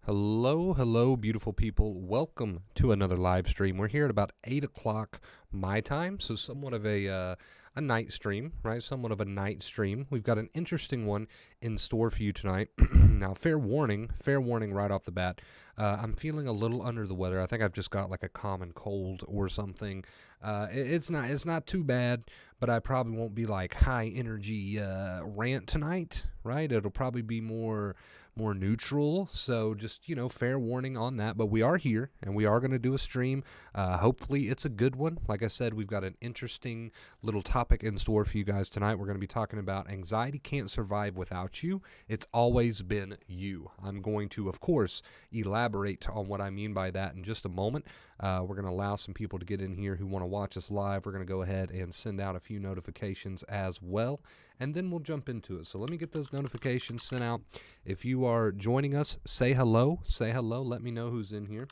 Hello, beautiful people. Welcome to another live stream. We're here at about 8 o'clock my time, so somewhat of a night stream, right? Somewhat of a night stream. We've got an interesting one in store for you tonight. Now, fair warning right off the bat. I'm feeling a little under the weather. I think I've just got like a common cold or something. It's not too bad, but I probably won't be like high energy rant tonight, right? It'll probably be more neutral. So just, fair warning on that. But we are here and we are going to do a stream. Hopefully it's a good one. Like I said, we've got an interesting little topic in store for you guys tonight. We're going to be talking about anxiety can't survive without you. It's always been you. I'm going to, of course, elaborate on what I mean by that in just a moment. We're going to allow some people to get in here who want to watch us live. We're going to go ahead and send out a few notifications as well, and then we'll jump into it. So let me get those notifications sent out. If you are joining us, say hello. Say hello. Let me know who's in here.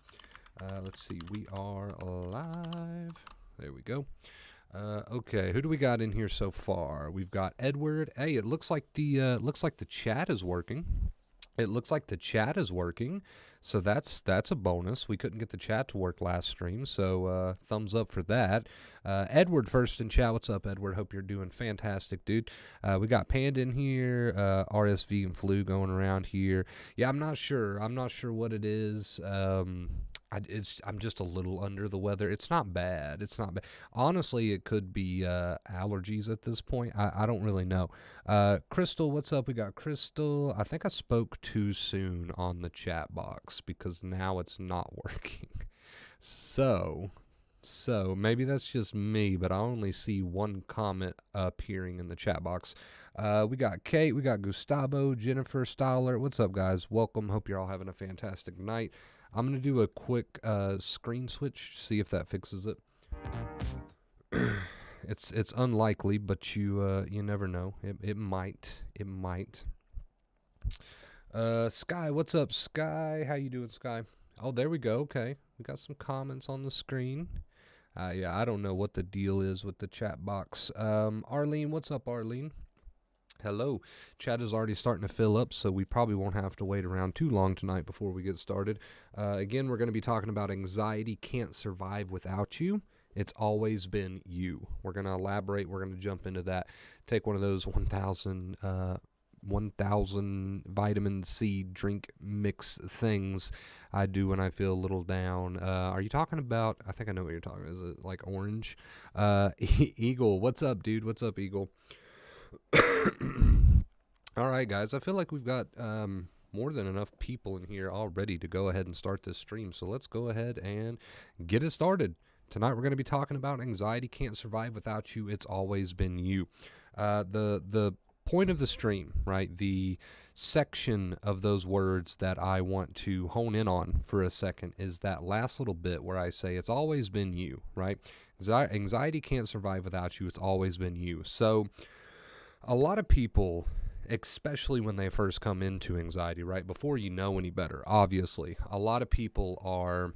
Let's see. We are live. There we go. Okay, who do we got in here so far? We've got Edward. Hey, it looks like the chat is working. It looks like the chat is working, so that's a bonus. We couldn't get the chat to work last stream, so thumbs up for that. Edward first in chat. What's up, Edward? Hope you're doing fantastic, dude. We got Panda in here, RSV and flu going around here. Yeah, I'm not sure. I'm not sure what it is. I'm just a little under the weather. It's not bad. It's not bad. Honestly, it could be allergies at this point. I don't really know. Crystal, what's up? We got Crystal. I think I spoke too soon on the chat box because now it's not working. So maybe that's just me, but I only see one comment appearing in the chat box. We got Kate, we got Gustavo, Jennifer, Stoller. What's up, guys? Welcome. Hope you're all having a fantastic night. I'm going to do a quick screen switch, see if that fixes it. It's unlikely, but you never know. It might. Sky, what's up, Sky? How you doing, Sky? Oh, there we go. Okay, we got some comments on the screen. Yeah, I don't know what the deal is with the chat box. Arlene, what's up, Arlene? Hello. Chat is already starting to fill up, so we probably won't have to wait around too long tonight before we get started. Again, we're going to be talking about anxiety can't survive without you. It's always been you. We're going to elaborate. We're going to jump into that. Take one of those 1,000 vitamin C drink mix things I do when I feel a little down. Are you talking about, I think I know what you're talking about. Is it like orange? Eagle, what's up, dude? What's up, Eagle? All right, guys, I feel like we've got more than enough people in here already to go ahead and start this stream, so let's go ahead and get it started. Tonight we're going to be talking about anxiety can't survive without you. It's always been you. The point of the stream, right, the section of those words that I want to hone in on for a second is that last little bit where I say it's always been you, right? Anxiety can't survive without you. It's always been you. So a lot of people, especially when they first come into anxiety, right, before you know any better, obviously, a lot of people are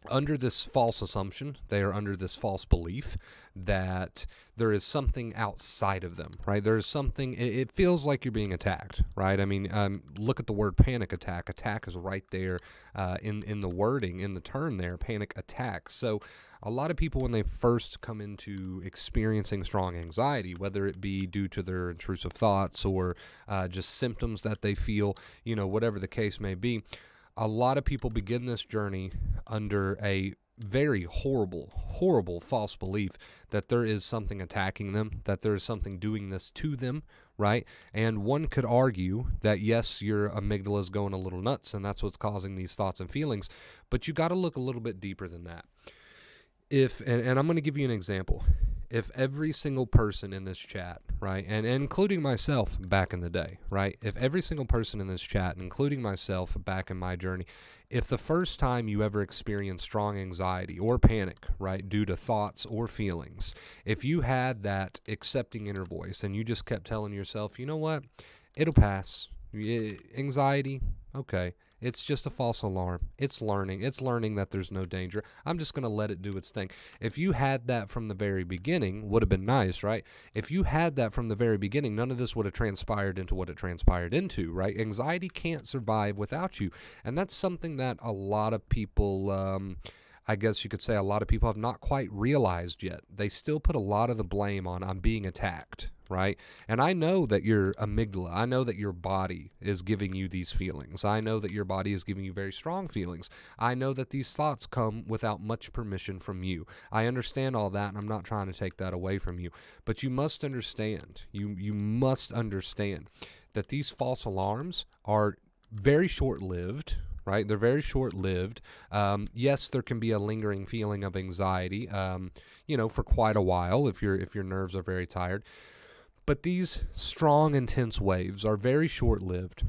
under this false assumption, they are under this false belief that there is something outside of them, right? There's something, it feels like you're being attacked, right? I mean, look at the word panic attack. Attack is right there in the wording, in the term there, panic attack. So a lot of people, when they first come into experiencing strong anxiety, whether it be due to their intrusive thoughts or just symptoms that they feel, whatever the case may be, a lot of people begin this journey under a very horrible false belief that there is something attacking them, that there is something doing this to them, right? And one could argue that, yes, your amygdala is going a little nuts, and that's what's causing these thoughts and feelings, but you got to look a little bit deeper than that. And I'm going to give you an example. If every single person in this chat, right, and including myself back in the day, right, if every single person in this chat, including myself back in my journey, if the first time you ever experienced strong anxiety or panic, right, due to thoughts or feelings, if you had that accepting inner voice and you just kept telling yourself, you know what, it'll pass, anxiety, okay, It's just a false alarm. It's learning. It's learning that there's no danger. I'm just going to let it do its thing. If you had that from the very beginning, would have been nice, right? If you had that from the very beginning, none of this would have transpired into what it transpired into, right? Anxiety can't survive without you. And that's something that a lot of people, I guess you could say a lot of people have not quite realized yet. They still put a lot of the blame on I'm being attacked, right? And I know that your amygdala, I know that your body is giving you these feelings. I know that your body is giving you very strong feelings. I know that these thoughts come without much permission from you. I understand all that, and I'm not trying to take that away from you. But you must understand, you must understand that these false alarms are very short-lived, right? They're very short-lived. Yes, there can be a lingering feeling of anxiety, for quite a while if your nerves are very tired. But these strong, intense waves are very short-lived.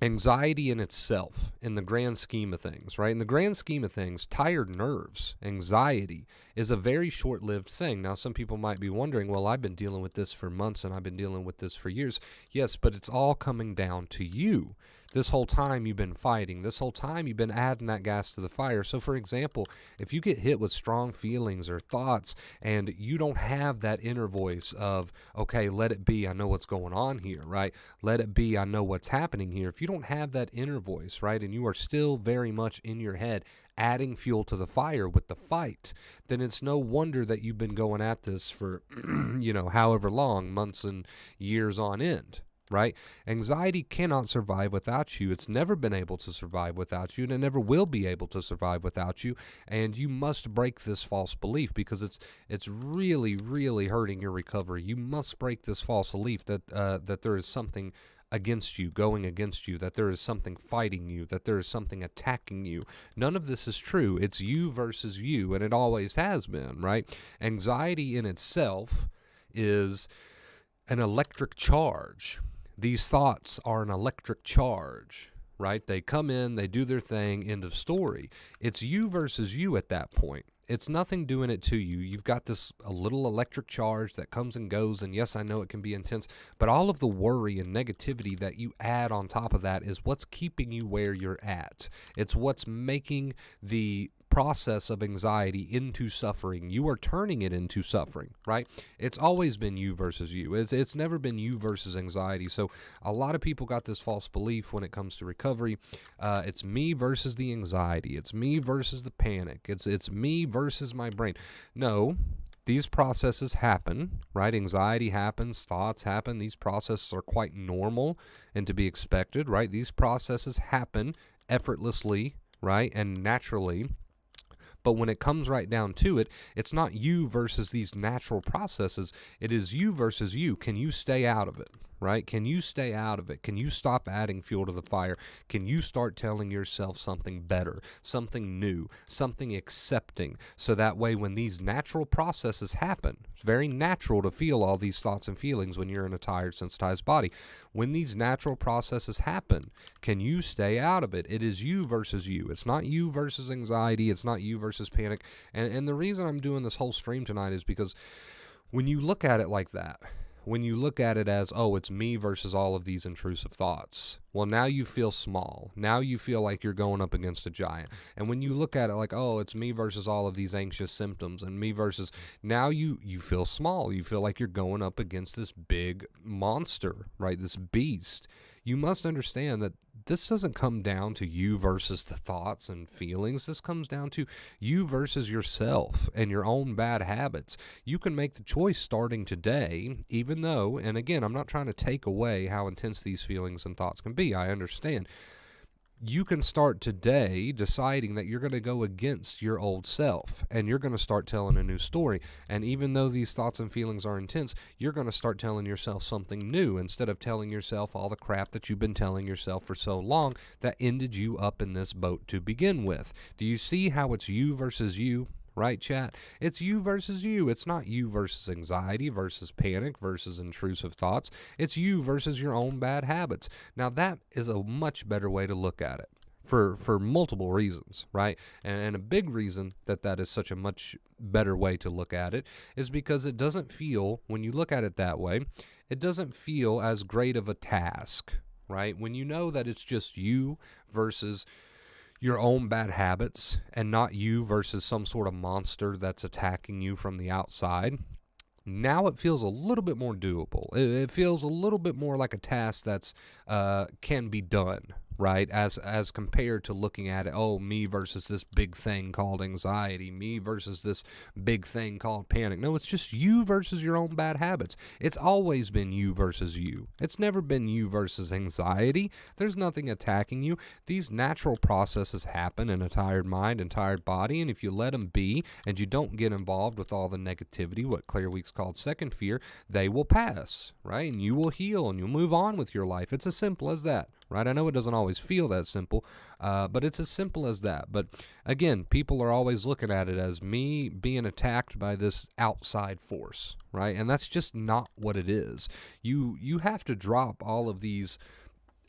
Anxiety in itself, in the grand scheme of things, right? In the grand scheme of things, tired nerves, anxiety, is a very short-lived thing. Now, some people might be wondering, well, I've been dealing with this for months and I've been dealing with this for years. Yes, but it's all coming down to you. This whole time you've been fighting. This whole time you've been adding that gas to the fire. So, for example, if you get hit with strong feelings or thoughts and you don't have that inner voice of, okay, let it be, I know what's going on here, right? Let it be, I know what's happening here. If you don't have that inner voice, right, and you are still very much in your head adding fuel to the fire with the fight, then it's no wonder that you've been going at this for, however long, months and years on end. Right? Anxiety cannot survive without you. It's never been able to survive without you, and it never will be able to survive without you. And you must break this false belief because it's really, really hurting your recovery. You must break this false belief that there is something against you, going against you, that there is something fighting you, that there is something attacking you. None of this is true. It's you versus you, and it always has been, right? Anxiety in itself is an electric charge. These thoughts are an electric charge, right? They come in, they do their thing, end of story. It's you versus you at that point. It's nothing doing it to you. You've got a little electric charge that comes and goes, and yes, I know it can be intense, but all of the worry and negativity that you add on top of that is what's keeping you where you're at. It's what's making the process of anxiety into suffering. You are turning it into suffering, right? It's always been you versus you. It's never been you versus anxiety. So a lot of people got this false belief when it comes to recovery. It's me versus the anxiety. It's me versus the panic. It's me versus my brain. No, these processes happen, right? Anxiety happens, thoughts happen. These processes are quite normal and to be expected, right? These processes happen effortlessly, right, and naturally. But when it comes right down to it, it's not you versus these natural processes. It is you versus you. Can you stay out of it, right? Can you stay out of it? Can you stop adding fuel to the fire? Can you start telling yourself something better, something new, something accepting? So that way when these natural processes happen, it's very natural to feel all these thoughts and feelings when you're in a tired, sensitized body. When these natural processes happen, can you stay out of it? It is you versus you. It's not you versus anxiety. It's not you versus panic. And the reason I'm doing this whole stream tonight is because when you look at it like that, when you look at it as, oh, it's me versus all of these intrusive thoughts, well, now you feel small. Now you feel like you're going up against a giant. And when you look at it like, oh, it's me versus all of these anxious symptoms and me versus, now you feel small. You feel like you're going up against this big monster, right? This beast. You must understand that this doesn't come down to you versus the thoughts and feelings. This comes down to you versus yourself and your own bad habits. You can make the choice starting today, even though, and again, I'm not trying to take away how intense these feelings and thoughts can be. I understand. You can start today deciding that you're going to go against your old self and you're going to start telling a new story. And even though these thoughts and feelings are intense, you're going to start telling yourself something new instead of telling yourself all the crap that you've been telling yourself for so long that ended you up in this boat to begin with. Do you see how it's you versus you? Right, chat? It's you versus you. It's not you versus anxiety versus panic versus intrusive thoughts. It's you versus your own bad habits. Now, that is a much better way to look at it for multiple reasons, right? And a big reason that is such a much better way to look at it is because it doesn't feel, when you look at it that way, it doesn't feel as great of a task, right? When you know that it's just you versus your own bad habits and not you versus some sort of monster that's attacking you from the outside, now it feels a little bit more doable. It feels a little bit more like a task that's can be done, right? As compared to looking at it, oh, me versus this big thing called anxiety, me versus this big thing called panic. No, it's just you versus your own bad habits. It's always been you versus you. It's never been you versus anxiety. There's nothing attacking you. These natural processes happen in a tired mind and tired body, and if you let them be and you don't get involved with all the negativity, what Claire Weeks called second fear, they will pass, right? And you will heal and you'll move on with your life. It's as simple as that, right? I know it doesn't always feel that simple, but it's as simple as that. But again, people are always looking at it as me being attacked by this outside force, right? And that's just not what it is. You have to drop all of these,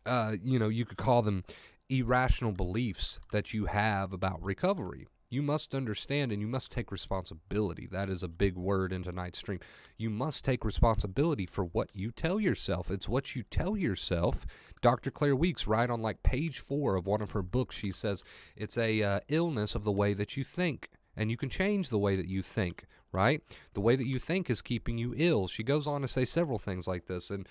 you could call them irrational beliefs that you have about recovery. You must understand and you must take responsibility. That is a big word in tonight's stream. You must take responsibility for what you tell yourself. It's what you tell yourself. Dr. Claire Weeks, right on like page 4 of one of her books, she says it's a illness of the way that you think. And you can change the way that you think, right? The way that you think is keeping you ill. She goes on to say several things like this. And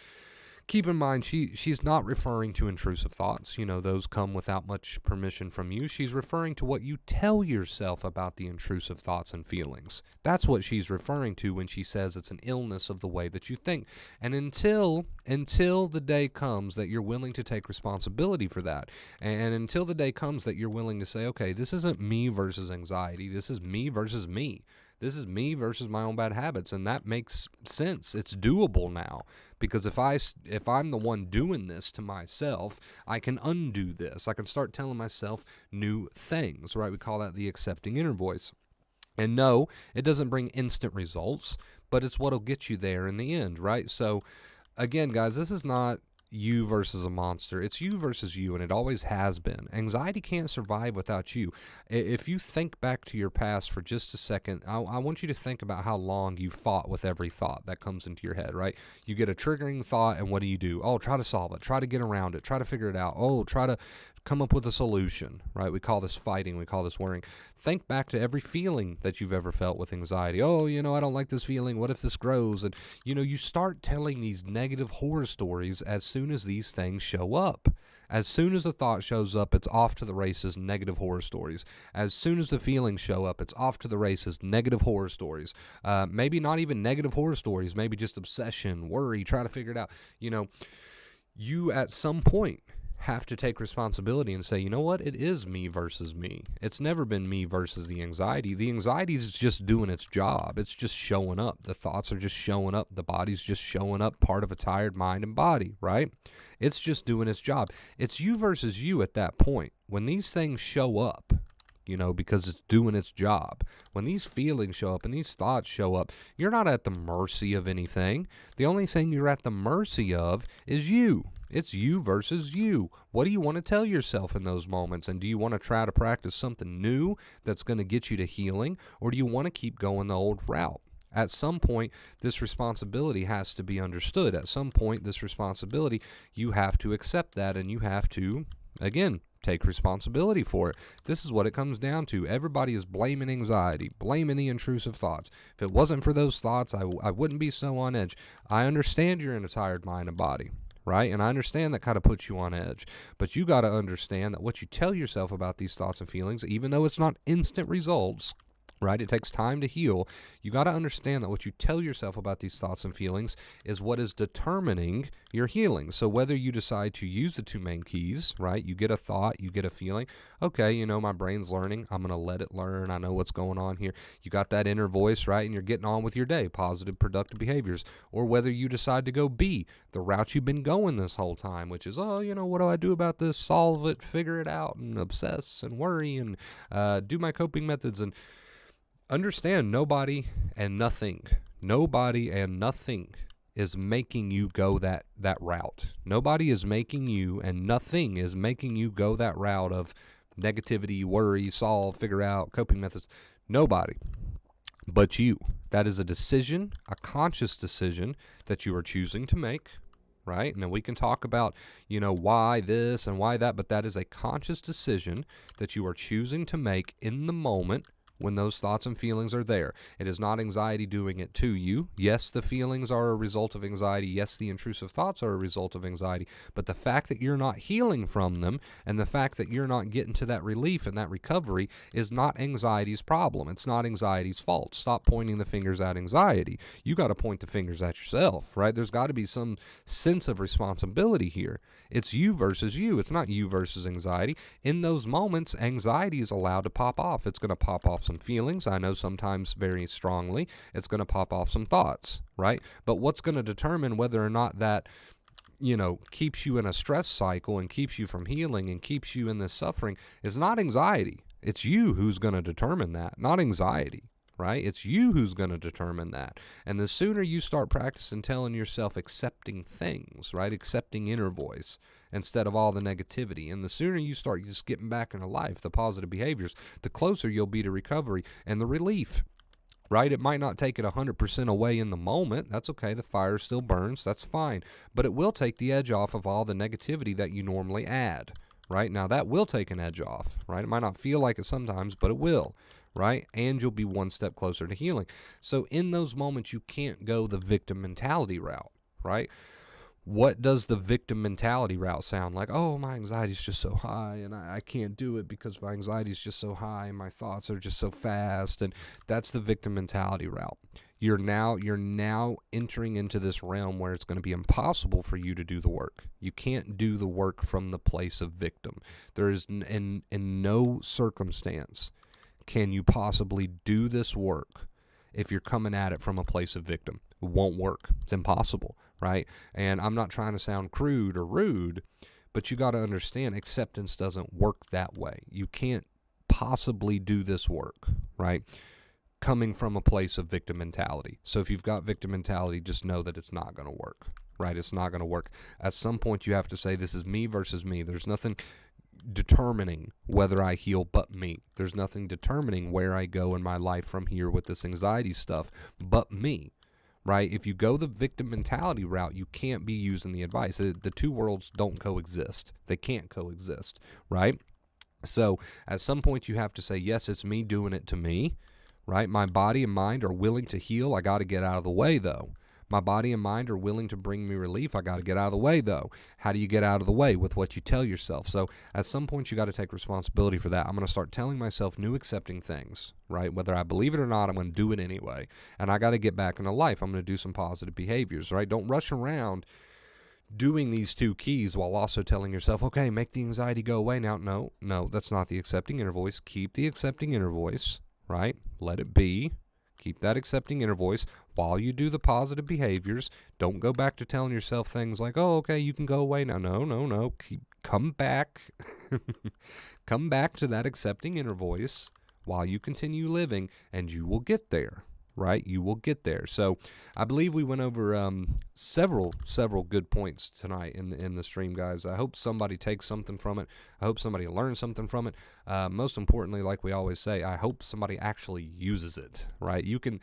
keep in mind, she's not referring to intrusive thoughts. Those come without much permission from you. She's referring to what you tell yourself about the intrusive thoughts and feelings. That's what she's referring to when she says it's an illness of the way that you think. And until the day comes that you're willing to take responsibility for that, and until the day comes that you're willing to say, okay, this isn't me versus anxiety, this is me versus me. This is me versus my own bad habits, and that makes sense. It's doable now, because if I'm the one doing this to myself, I can undo this. I can start telling myself new things, right? We call that the accepting inner voice. And no, it doesn't bring instant results, but it's what'll get you there in the end, right? So again, guys, this is not you versus a monster. It's you versus you, and it always has been. Anxiety can't survive without you. If you think back to your past for just a second, I want you to think about how long you fought with every thought that comes into your head, right? You get a triggering thought, and what do? Oh, try to solve it. Try to get around it. Try to figure it out. Oh, try to come up with a solution, right? We call this fighting. We call this worrying. Think back to every feeling that you've ever felt with anxiety. Oh, I don't like this feeling. What if this grows? And, you start telling these negative horror stories as soon as these things show up. As soon as a thought shows up, it's off to the races, negative horror stories. As soon as the feelings show up, it's off to the races, negative horror stories. Maybe not even negative horror stories, maybe just obsession, worry, try to figure it out. You at some point have to take responsibility and say, you know what? It is me versus me. It's never been me versus the anxiety. The anxiety is just doing its job. It's just showing up. The thoughts are just showing up. The body's just showing up, part of a tired mind and body, right? It's just doing its job. It's you versus you at that point. When these things show up, because it's doing its job. When these feelings show up and these thoughts show up, you're not at the mercy of anything. The only thing you're at the mercy of is you. It's you versus you. What do you want to tell yourself in those moments? And do you want to try to practice something new that's going to get you to healing? Or do you want to keep going the old route? At some point, this responsibility has to be understood. At some point, this responsibility, you have to accept that, and you have to, again, take responsibility for it. This is what it comes down to. Everybody is blaming anxiety, blaming the intrusive thoughts. If it wasn't for those thoughts, I wouldn't be so on edge. I understand you're in a tired mind and body, right? And I understand that kind of puts you on edge. But you got to understand that what you tell yourself about these thoughts and feelings, even though it's not instant results, right? It takes time to heal. You got to understand that what you tell yourself about these thoughts and feelings is what is determining your healing. So whether you decide to use the two main keys, right? You get a thought, you get a feeling. Okay, my brain's learning. I'm going to let it learn. I know what's going on here. You got that inner voice, right? And you're getting on with your day, positive, productive behaviors. Or whether you decide to go B, the route you've been going this whole time, which is, what do I do about this? Solve it, figure it out, and obsess and worry and do my coping methods and understand nobody and nothing is making you go that route. Nobody is making you, and nothing is making you go that route of negativity, worry, solve, figure out, coping methods. Nobody but you. That is a decision, a conscious decision that you are choosing to make, right? And then we can talk about, why this and why that, but that is a conscious decision that you are choosing to make in the moment when those thoughts and feelings are there. It is not anxiety doing it to you. Yes, the feelings are a result of anxiety. Yes, the intrusive thoughts are a result of anxiety. But the fact that you're not healing from them and the fact that you're not getting to that relief and that recovery is not anxiety's problem. It's not anxiety's fault. Stop pointing the fingers at anxiety. You got to point the fingers at yourself, right? There's got to be some sense of responsibility here. It's you versus you. It's not you versus anxiety. In those moments, anxiety is allowed to pop off. It's going to pop off some feelings. I know sometimes very strongly. It's going to pop off some thoughts, right? But what's going to determine whether or not that, keeps you in a stress cycle and keeps you from healing and keeps you in this suffering is not anxiety. It's you who's going to determine that, not anxiety. Right? It's you who's going to determine that. And the sooner you start practicing telling yourself accepting things, right? Accepting inner voice instead of all the negativity. And the sooner you start just getting back into life, the positive behaviors, the closer you'll be to recovery and the relief. Right? It might not take it 100% away in the moment. That's okay. The fire still burns. That's fine. But it will take the edge off of all the negativity that you normally add. Right? Now that will take an edge off. Right? It might not feel like it sometimes, but it will. Right? And you'll be one step closer to healing. So in those moments, you can't go the victim mentality route, right? What does the victim mentality route sound like? Oh, my anxiety is just so high, and I can't do it because my anxiety is just so high, and my thoughts are just so fast, and that's the victim mentality route. You're now entering into this realm where it's going to be impossible for you to do the work. You can't do the work from the place of victim. There is in no circumstance can you possibly do this work if you're coming at it from a place of victim. It won't work. It's impossible, right? And I'm not trying to sound crude or rude, but you got to understand acceptance doesn't work that way. You can't possibly do this work, right? Coming from a place of victim mentality. So if you've got victim mentality, just know that it's not going to work, right? It's not going to work. At some point, you have to say, this is me versus me. There's nothing determining whether I heal but me. There's nothing determining where I go in my life from here with this anxiety stuff but me, right? If you go the victim mentality route, you can't be using the advice. The two worlds don't coexist. They can't coexist, right? So at some point you have to say, yes, it's me doing it to me, right? My body and mind are willing to heal. I got to get out of the way though. My body and mind are willing to bring me relief. I got to get out of the way, though. How do you get out of the way? With what you tell yourself. So at some point, you got to take responsibility for that. I'm going to start telling myself new accepting things, right? Whether I believe it or not, I'm going to do it anyway. And I got to get back into life. I'm going to do some positive behaviors, right? Don't rush around doing these two keys while also telling yourself, okay, make the anxiety go away now. No, that's not the accepting inner voice. Keep the accepting inner voice, right? Let it be. Keep that accepting inner voice while you do the positive behaviors. Don't go back to telling yourself things like, oh, okay, you can go away now. No. Come back. Come back to that accepting inner voice while you continue living, and you will get there, right? You will get there. So I believe we went over several good points tonight in the stream, guys. I hope somebody takes something from it. I hope somebody learns something from it. Most importantly, like we always say, I hope somebody actually uses it, right? You can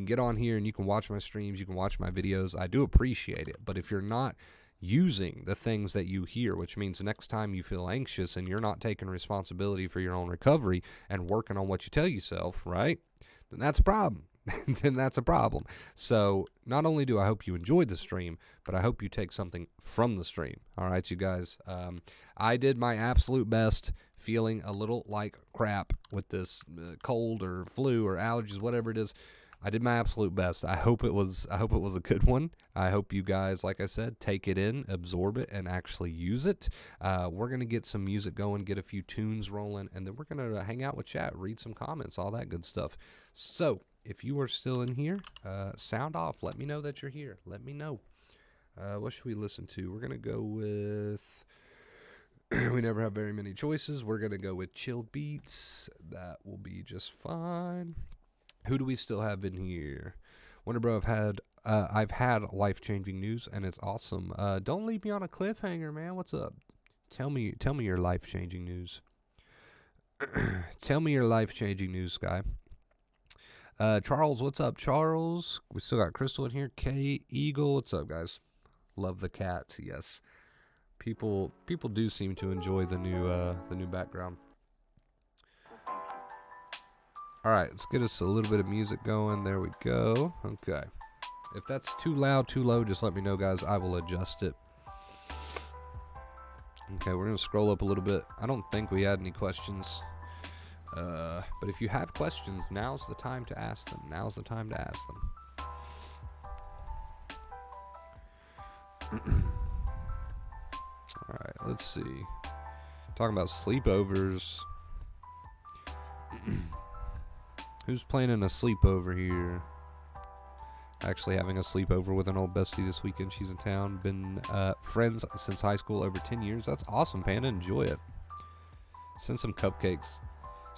get on here and you can watch my streams, you can watch my videos. I do appreciate it. But if you're not using the things that you hear, which means next time you feel anxious and you're not taking responsibility for your own recovery and working on what you tell yourself, right? Then that's a problem. Then that's a problem. So not only do I hope you enjoyed the stream, but I hope you take something from the stream. All right, you guys. I did my absolute best, feeling a little like crap with this cold or flu or allergies, whatever it is. I did my absolute best. I hope it was a good one. I hope you guys, like I said, take it in, absorb it, and actually use it. We're going to get some music going, get a few tunes rolling, and then we're going to hang out with chat, read some comments, all that good stuff. So if you are still in here, sound off. Let me know that you're here. Let me know. What should we listen to? We're going to go with... we never have very many choices. We're going to go with chilled beats. That will be just fine. Who do we still have in here? Wonder Bro, I've had life-changing news, and it's awesome. Don't leave me on a cliffhanger, man. What's up? Tell me your life-changing news. Tell me your life-changing news, guy. Charles, what's up, Charles? We still got Crystal in here. K Eagle, what's up, guys? Love the cats. Yes, people do seem to enjoy the new background. All right, let's get us a little bit of music going. There we go. Okay. If that's too loud, too low, just let me know, guys. I will adjust it. Okay, we're going to scroll up a little bit. I don't think we had any questions. But if you have questions, now's the time to ask them. Now's the time to ask them. All right, let's see. Talking about sleepovers. Who's planning a sleepover here? Actually having a sleepover with an old bestie this weekend. She's in town. Been friends since high school, over 10 years. That's awesome, Panda. Enjoy it. Send some cupcakes.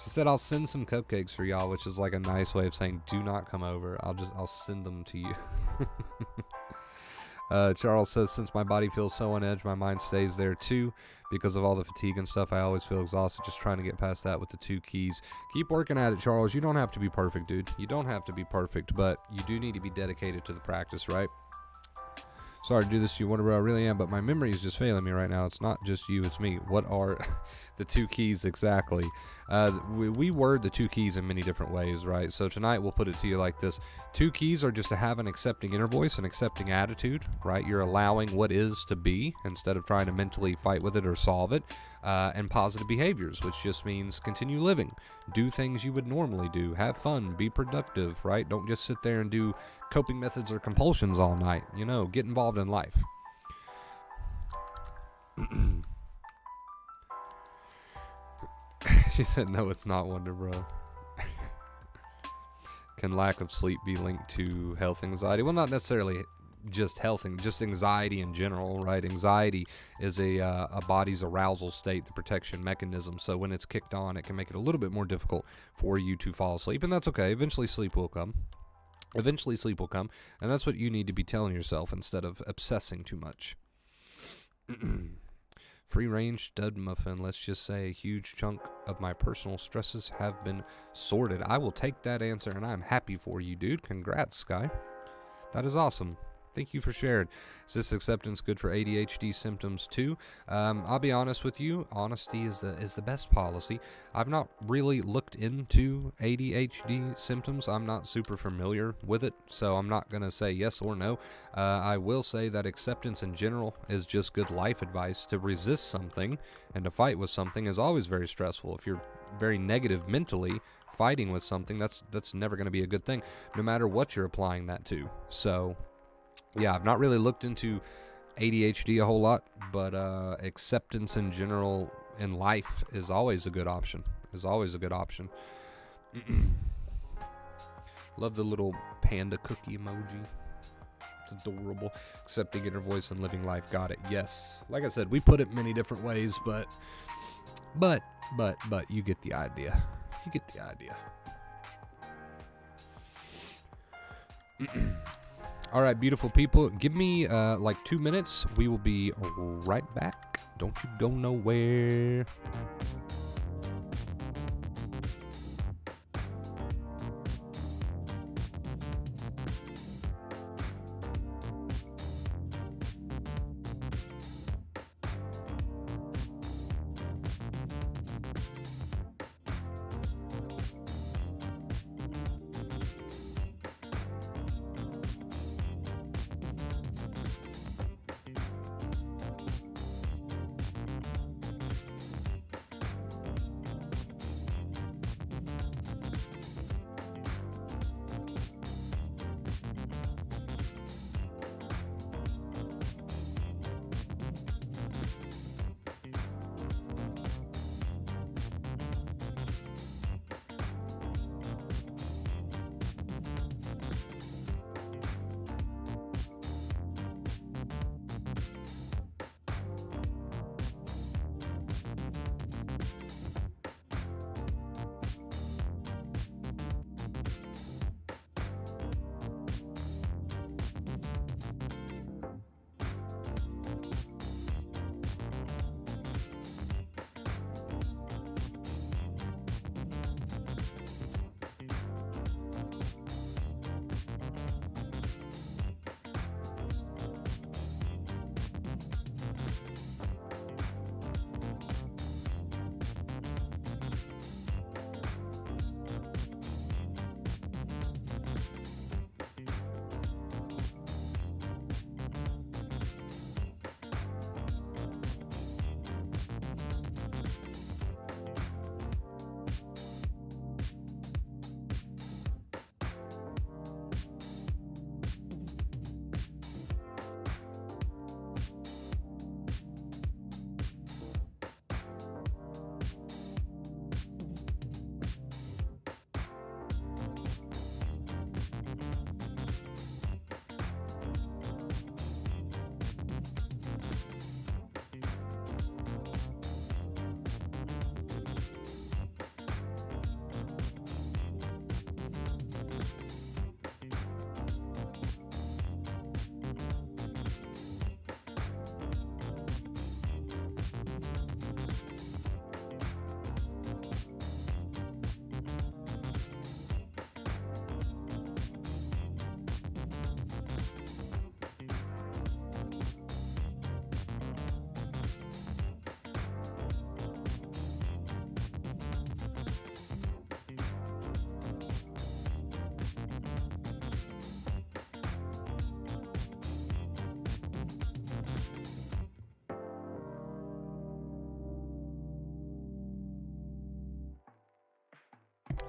She said I'll send some cupcakes for y'all, which is like a nice way of saying do not come over. I'll send them to you. Charles says, since my body feels so on edge, my mind stays there too. Because of all the fatigue and stuff, I always feel exhausted just trying to get past that with the 2 keys. Keep working at it, Charles. You don't have to be perfect, dude. You don't have to be perfect, but you do need to be dedicated to the practice, right? Sorry to do this to you, whatever I really am, but my memory is just failing me right now. It's not just you, it's me. What are the 2 keys exactly? We word the 2 keys in many different ways, right? So tonight we'll put it to you like this. 2 keys are just to have an accepting inner voice, an accepting attitude, right? You're allowing what is to be instead of trying to mentally fight with it or solve it. And positive behaviors, which just means continue living. Do things you would normally do. Have fun. Be productive, right? Don't just sit there and do coping methods or compulsions all night. You know, get involved in life. She said, no, it's not Wonder Bro. Can lack of sleep be linked to health anxiety? Well, not necessarily just health and just anxiety in general, right? Anxiety is a body's arousal state, the protection mechanism. So when it's kicked on, it can make it a little bit more difficult for you to fall asleep, and that's okay. Eventually sleep will come. Eventually sleep will come, and that's what you need to be telling yourself instead of obsessing too much. Free range stud muffin. Let's just say a huge chunk of my personal stresses have been sorted. I will take that answer, and I'm happy for you, dude. Congrats, Sky. That is awesome. Thank you for sharing. Is this acceptance good for ADHD symptoms too? I'll be honest with you. Honesty is the best policy. I've not really looked into ADHD symptoms. I'm not super familiar with it, so I'm not going to say yes or no. I will say that acceptance in general is just good life advice. To resist something and to fight with something is always very stressful. If you're very negative mentally, fighting with something, that's never going to be a good thing, no matter what you're applying that to. So yeah, I've not really looked into ADHD a whole lot, but acceptance in general in life is always a good option. Love the little panda cookie emoji. It's adorable. Accepting inner voice and living life. Got it. Yes. Like I said, we put it many different ways, but you get the idea. You get the idea. All right, beautiful people. Give me like 2 minutes. We will be right back. Don't you go nowhere.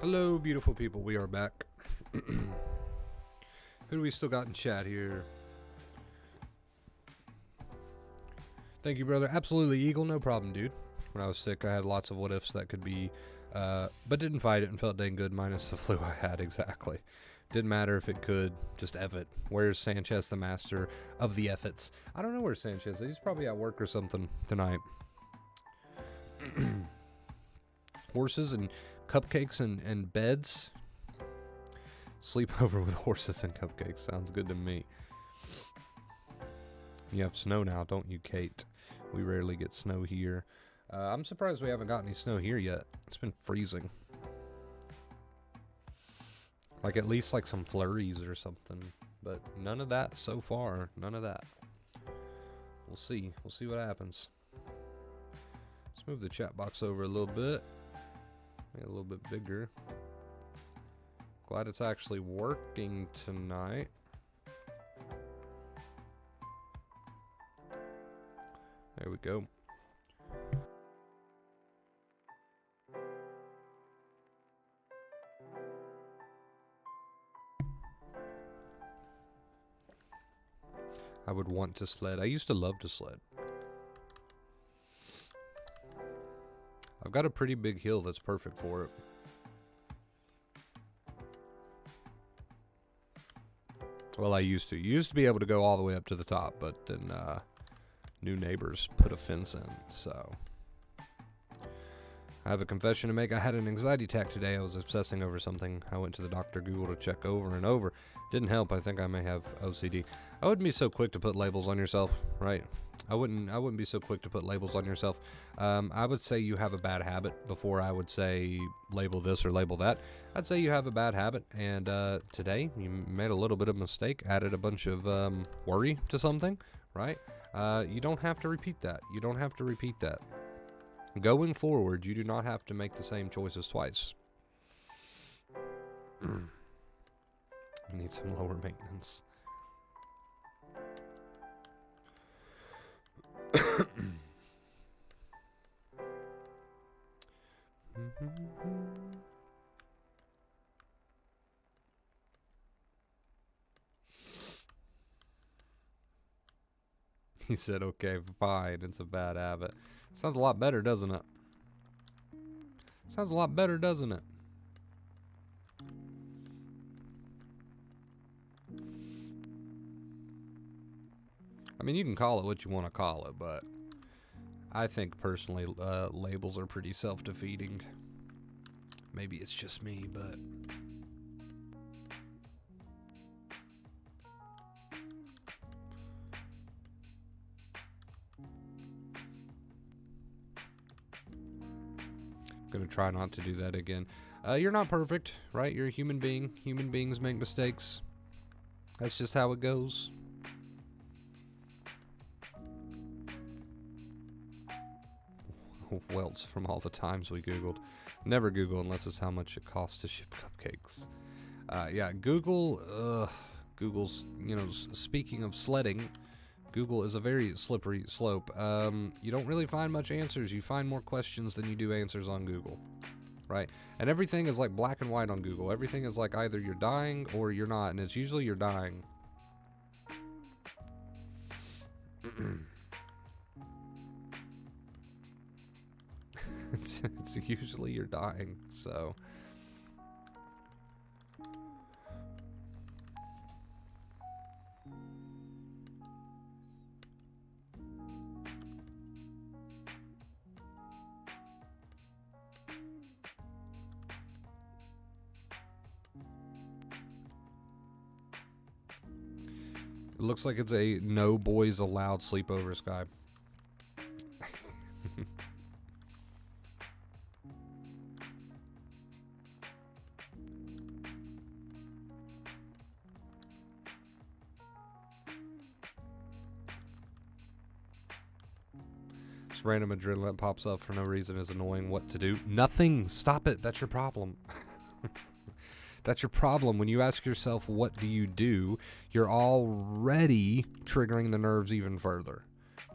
Hello, beautiful people. We are back. Who do we still got in chat here? Thank you, brother. Absolutely, Eagle. No problem, dude. When I was sick, I had lots of what ifs that could be, but didn't fight it and felt dang good minus the flu I had, exactly. Didn't matter if it could, just F it. Where's Sanchez, the master of the F-its? I don't know where Sanchez is. He's probably at work or something tonight. Horses and cupcakes and beds. Sleepover with horses and cupcakes. Sounds good to me. You have snow now, don't you, Kate? We rarely get snow here. I'm surprised we haven't got any snow here yet. It's been freezing. Like at least like some flurries or something. But none of that so far. None of that. We'll see. We'll see what happens. Let's move the chat box over a little bit. Make it a little bit bigger. Glad it's actually working tonight. There we go. I would want to sled. I used to love to sled. I've got a pretty big hill that's perfect for it. Well, I used to. You used to be able to go all the way up to the top, but then new neighbors put a fence in, so. I have a confession to make. I had an anxiety attack today. I was obsessing over something. I went to the doctor Google to check over and over. Didn't help. I think I may have OCD. I wouldn't be so quick to put labels on yourself, right? I wouldn't be so quick to put labels on yourself. I would say you have a bad habit before I would say label this or label that. I'd say you have a bad habit, and today you made a little bit of a mistake, added a bunch of worry to something, right? You don't have to repeat that. You don't have to repeat that. Going forward, you do not have to make the same choices twice. I need some lower maintenance. He said, okay, fine, it's a bad habit. Sounds a lot better, doesn't it? Sounds a lot better, doesn't it? I mean, you can call it what you want to call it, but I think personally labels are pretty self-defeating. Maybe it's just me, but... Gonna try not to do that again. You're not perfect, right? You're a human being. Human beings make mistakes. That's just how it goes. Welts from all the times we Googled. Never Google unless it's how much it costs to ship cupcakes. Yeah, Google, Google's, you know, speaking of sledding, Google is a very slippery slope. You don't really find much answers. You find more questions than you do answers on Google, right? And everything is like black and white on Google. Everything is like either you're dying or you're not, and it's usually you're dying. It's usually you're dying, so... It looks like it's a no boys allowed sleepover, Sky. This random adrenaline pops up for no reason is annoying. What to do? Nothing. Stop it. That's your problem. That's your problem. When you ask yourself, what do you do, you're already triggering the nerves even further,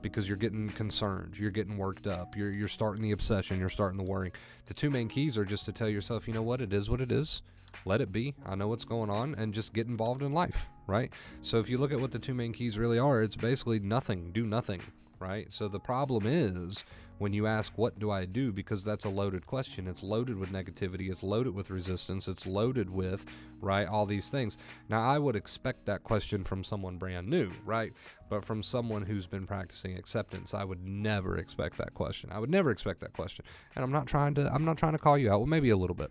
because you're getting concerned, you're getting worked up, you're starting the obsession, you're starting the worrying. The two main keys are just to tell yourself, you know what, it is what it is. Let it be. I know what's going on, and just get involved in life, right? So if you look at what the two main keys really are, it's basically nothing, do nothing, right? So the problem is when you ask, what do I do? Because that's a loaded question. It's loaded with negativity. It's loaded with resistance. It's loaded with, right, all these things. Now, I would expect that question from someone brand new, right? But from someone who's been practicing acceptance, I would never expect that question. I would never expect that question. And I'm not trying to call you out. Well, maybe a little bit.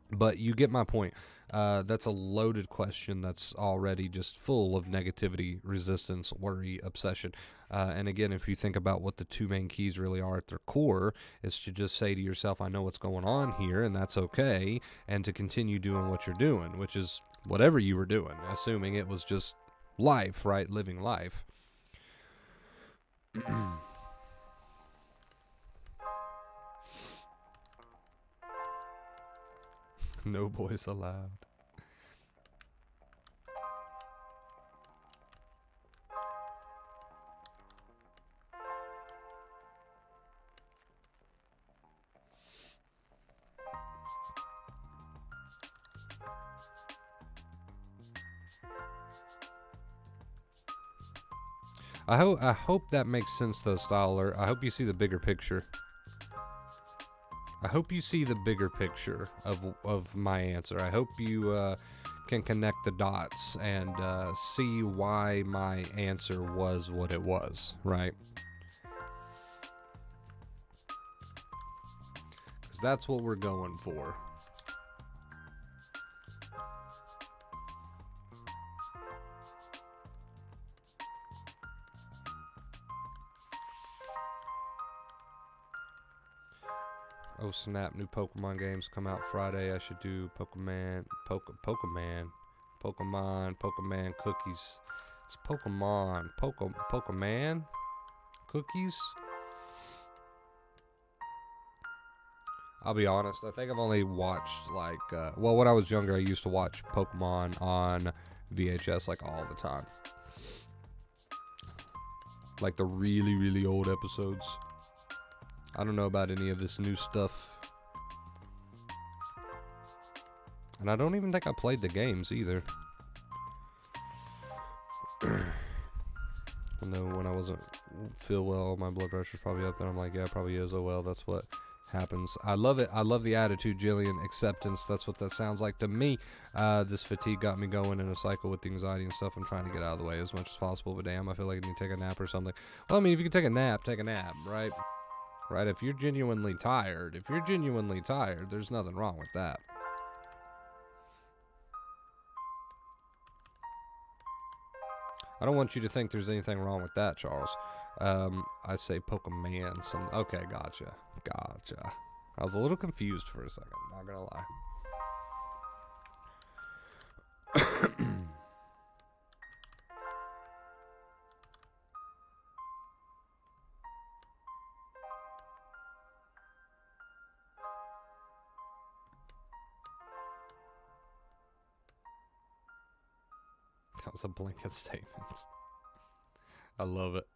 But you get my point. That's a loaded question that's already just full of negativity, resistance, worry, obsession. And again, if you think about what the two main keys really are at their core, is to just say to yourself, I know what's going on here, and that's okay, and to continue doing what you're doing, which is whatever you were doing, assuming it was just life, right? Living life. No boys allowed. I hope that makes sense though, Styler. I hope you see the bigger picture. I hope you see the bigger picture of my answer. I hope you can connect the dots and see why my answer was what it was, right? Because that's what we're going for. Oh snap, new Pokemon games come out Friday. I should do Pokemon cookies. It's Pokemon cookies. I'll be honest, I think I've only watched like, well, when I was younger, I used to watch Pokemon on VHS like all the time. Like the really, really old episodes. I don't know about any of this new stuff. And I don't even think I played the games either. When I wasn't feel well, my blood pressure's probably up there. I'm like, yeah, it probably is. Oh well, that's what happens. I love it. I love the attitude, Jillian. Acceptance. That's what that sounds like to me. This fatigue got me going in a cycle with the anxiety and stuff. I'm trying to get out of the way as much as possible. But damn, I feel like I need to take a nap or something. Well, I mean, if you can take a nap, right? Right, if you're genuinely tired, there's nothing wrong with that. I don't want you to think there's anything wrong with that, Charles. I say Pokemon. Okay, gotcha. I was a little confused for a second, not gonna lie. That was a blanket statement. I love it.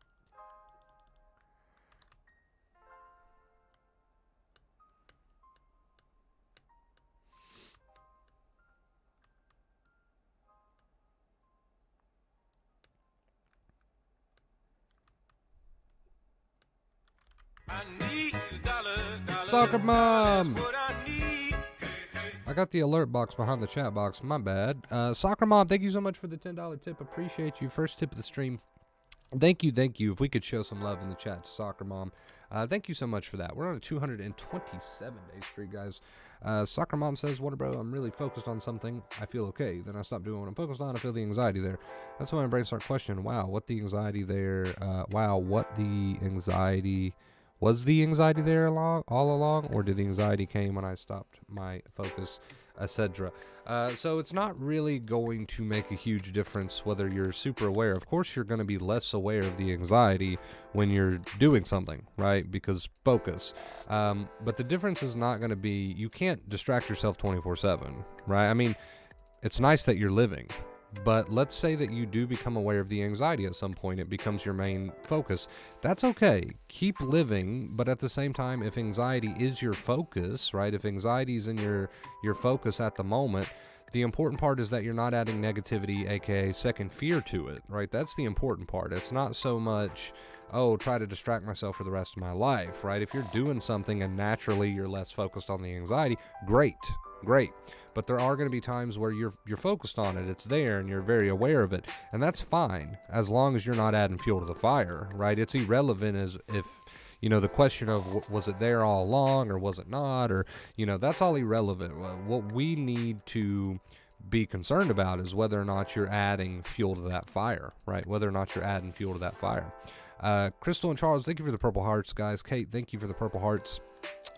Soccer Mom! I got the alert box behind the chat box. My bad. Soccer Mom, thank you so much for the $10 tip. Appreciate you. First tip of the stream. Thank you. If we could show some love in the chat to Soccer Mom. Thank you so much for that. We're on a 227-day streak, guys. Soccer Mom says, "What, bro? I'm really focused on something. I feel okay. Then I stop doing what I'm focused on. I feel the anxiety there. That's when my brain starts questioning, wow, what the anxiety there? Was the anxiety there all along, or did the anxiety came when I stopped my focus, etc.?" So it's not really going to make a huge difference whether you're super aware. Of course, you're going to be less aware of the anxiety when you're doing something, right? Because focus. But the difference is not going to be, you can't distract yourself 24/7, right? I mean, it's nice that you're living, But let's say that you do become aware of the anxiety at some point. It becomes your main focus. That's okay. Keep living, but at the same time, if anxiety is your focus, right? If anxiety is in your focus at the moment, the important part is that you're not adding negativity, aka second fear, to it, right? That's the important part. It's not so much, oh, try to distract myself for the rest of my life, right? If you're doing something and naturally you're less focused on the anxiety, great. But there are going to be times where you're focused on it. It's there and you're very aware of it, and that's fine as long as you're not adding fuel to the fire, right? It's irrelevant as if, the question of was it there all along or was it not, or, that's all irrelevant. What we need to be concerned about is whether or not you're adding fuel to that fire, right? Whether or not you're adding fuel to that fire. Crystal and Charles, thank you for the purple hearts, guys. Kate, thank you for the purple hearts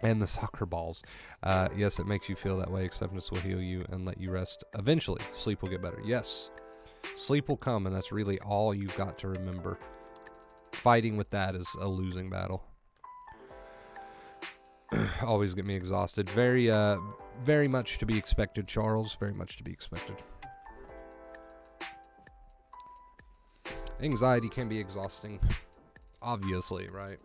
and the soccer balls. Yes, it makes you feel that way. Acceptance will heal you and let you rest. Eventually, sleep will get better. Yes, sleep will come, and that's really all you've got to remember. Fighting with that is a losing battle. Always get me exhausted. Very much to be expected, Charles. Very much to be expected. Anxiety can be exhausting, obviously, right?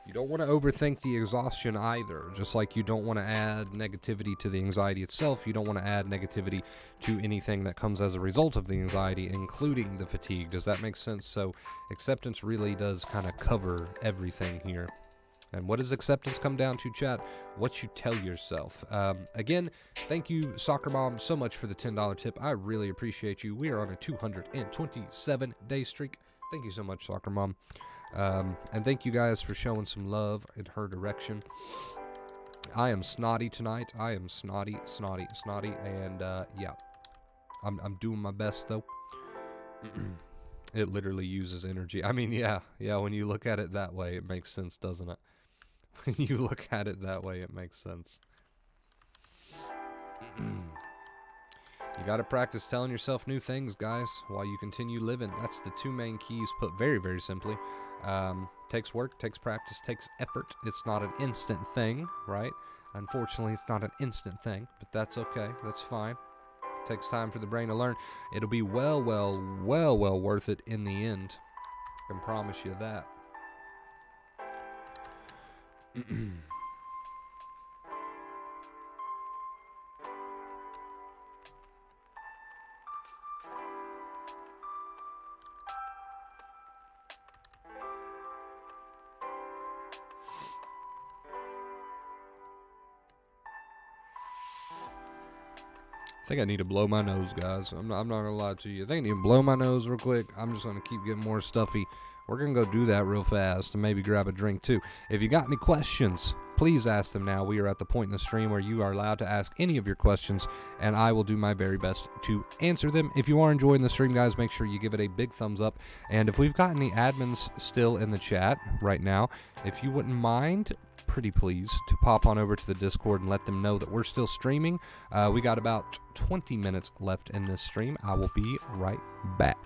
You don't want to overthink the exhaustion either. Just like you don't want to add negativity to the anxiety itself, you don't want to add negativity to anything that comes as a result of the anxiety, including the fatigue. Does that make sense? So acceptance really does kind of cover everything here. And what does acceptance come down to, chat? What you tell yourself. Again, thank you, Soccer Mom, so much for the $10 tip. I really appreciate you. We are on a 227-day streak. Thank you so much, Soccer Mom. And thank you guys for showing some love in her direction. I am snotty tonight. I am snotty. And, yeah. I'm doing my best, though. It literally uses energy. I mean, yeah, when you look at it that way, it makes sense, doesn't it? When you look at it that way, it makes sense. You got to practice telling yourself new things, guys, while you continue living. That's the two main keys, put very, very simply. Takes work, takes practice, takes effort. It's not an instant thing, right? Unfortunately, it's not an instant thing, but that's okay. That's fine. Takes time for the brain to learn. It'll be well worth it in the end. I can promise you that. I think I need to blow my nose, guys. I'm not gonna lie to you. I think I need to blow my nose real quick. I'm just gonna keep getting more stuffy. We're gonna go do that real fast and maybe grab a drink too. If you got any questions, please ask them now. We are at the point in the stream where you are allowed to ask any of your questions, and I will do my very best to answer them. If you are enjoying the stream, guys, make sure you give it a big thumbs up. And if we've got any admins still in the chat right now, if you wouldn't mind, pretty please, to pop on over to the Discord and let them know that we're still streaming. We got about 20 minutes left in this stream. I will be right back.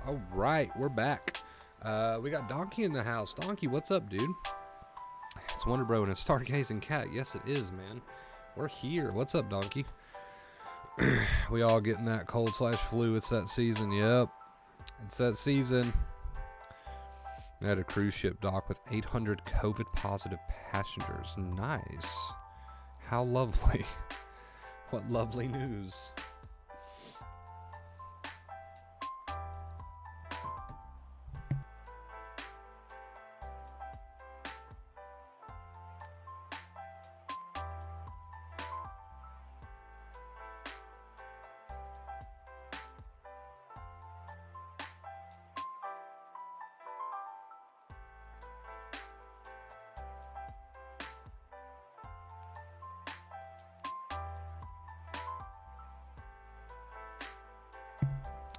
All right, we're back. We got Donkey in the house. Donkey, what's up, dude? It's Wonder Bro and a stargazing cat. Yes, it is, man. We're here. What's up, Donkey? We all getting that cold/flu. It's that season. Yep, it's that season. We had a cruise ship dock with 800 COVID positive passengers. Nice. How lovely. What lovely news.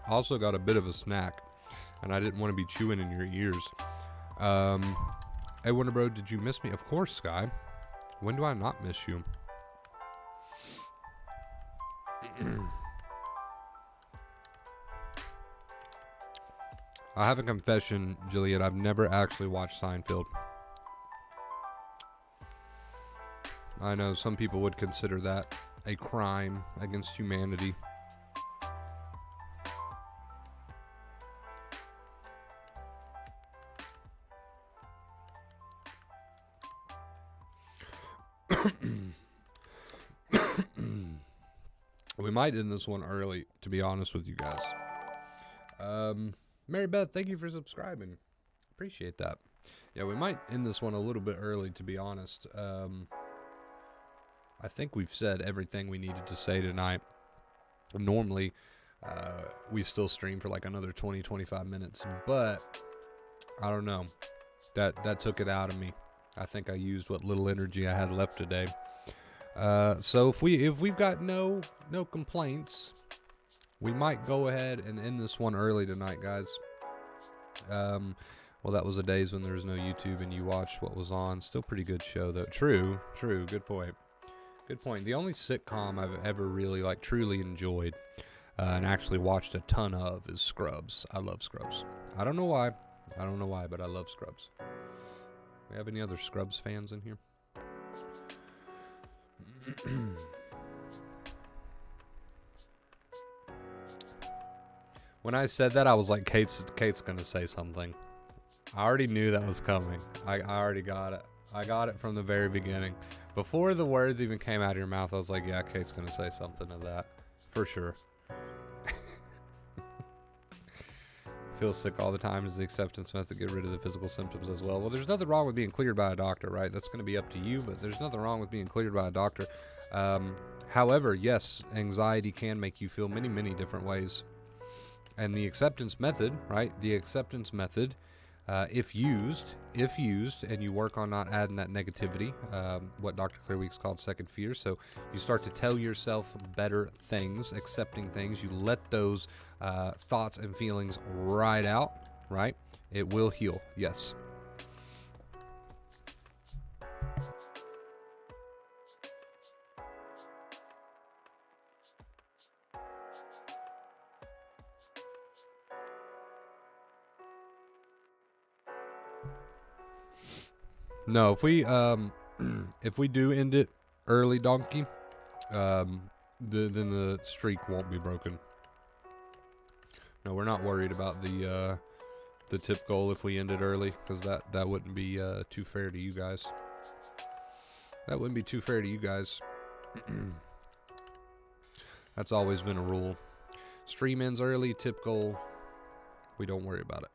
Also got a bit of a snack, and I didn't want to be chewing in your ears. Hey, Wonder Bro, did you miss me? Of course, Sky. When do I not miss you? I have a confession, Jillian. I've never actually watched Seinfeld. I know some people would consider that a crime against humanity. We might end this one early, to be honest with you guys. Mary Beth, thank you for subscribing. Appreciate that. Yeah, we might end this one a little bit early, to be honest. I think we've said everything we needed to say tonight. Normally, we still stream for like another 20-25 minutes, but I don't know. That took it out of me. I think I used what little energy I had left today. So if we've got no complaints, we might go ahead and end this one early tonight, guys. Well, that was the days when there was no YouTube and you watched what was on. Still pretty good show though. True. Good point. The only sitcom I've ever really truly enjoyed and actually watched a ton of is Scrubs. I love Scrubs. I don't know why, but I love Scrubs. We have any other Scrubs fans in here? When I said that, I was like, Kate's gonna say something. I already knew that was coming. I already got it. I got it from the very beginning. Before the words even came out of your mouth, I was like, yeah, Kate's gonna say something of that. For sure. Feel sick all the time is the acceptance method. Get rid of the physical symptoms as well. Well, there's nothing wrong with being cleared by a doctor, right? That's going to be up to you, but there's nothing wrong with being cleared by a doctor. However, yes, anxiety can make you feel many different ways. And the acceptance method, right? The acceptance method, if used, and you work on not adding that negativity, what Dr. Clearweek's called second fear. So you start to tell yourself better things, accepting things. You let those thoughts and feelings ride out, right? It will heal, yes. No, if we do end it early, Donkey, then the streak won't be broken. No, we're not worried about the tip goal if we end it early, because that wouldn't be too fair to you guys. That wouldn't be too fair to you guys. That's always been a rule. Stream ends early, tip goal, we don't worry about it.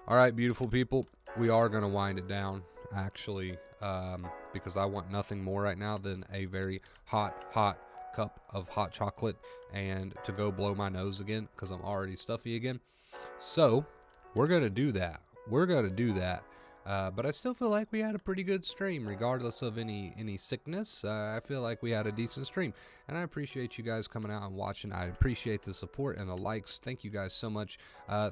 All right, beautiful people, we are going to wind it down, actually, because I want nothing more right now than a very hot cup of hot chocolate and to go blow my nose again, because I'm already stuffy again. So we're going to do that. But I still feel like we had a pretty good stream, regardless of any sickness. I feel like we had a decent stream, and I appreciate you guys coming out and watching. I appreciate the support and the likes. Thank you guys so much.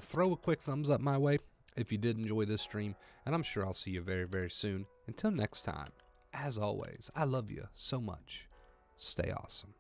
Throw a quick thumbs up my way if you did enjoy this stream, and I'm sure I'll see you very soon. Until next time, as always, I love you so much. Stay awesome.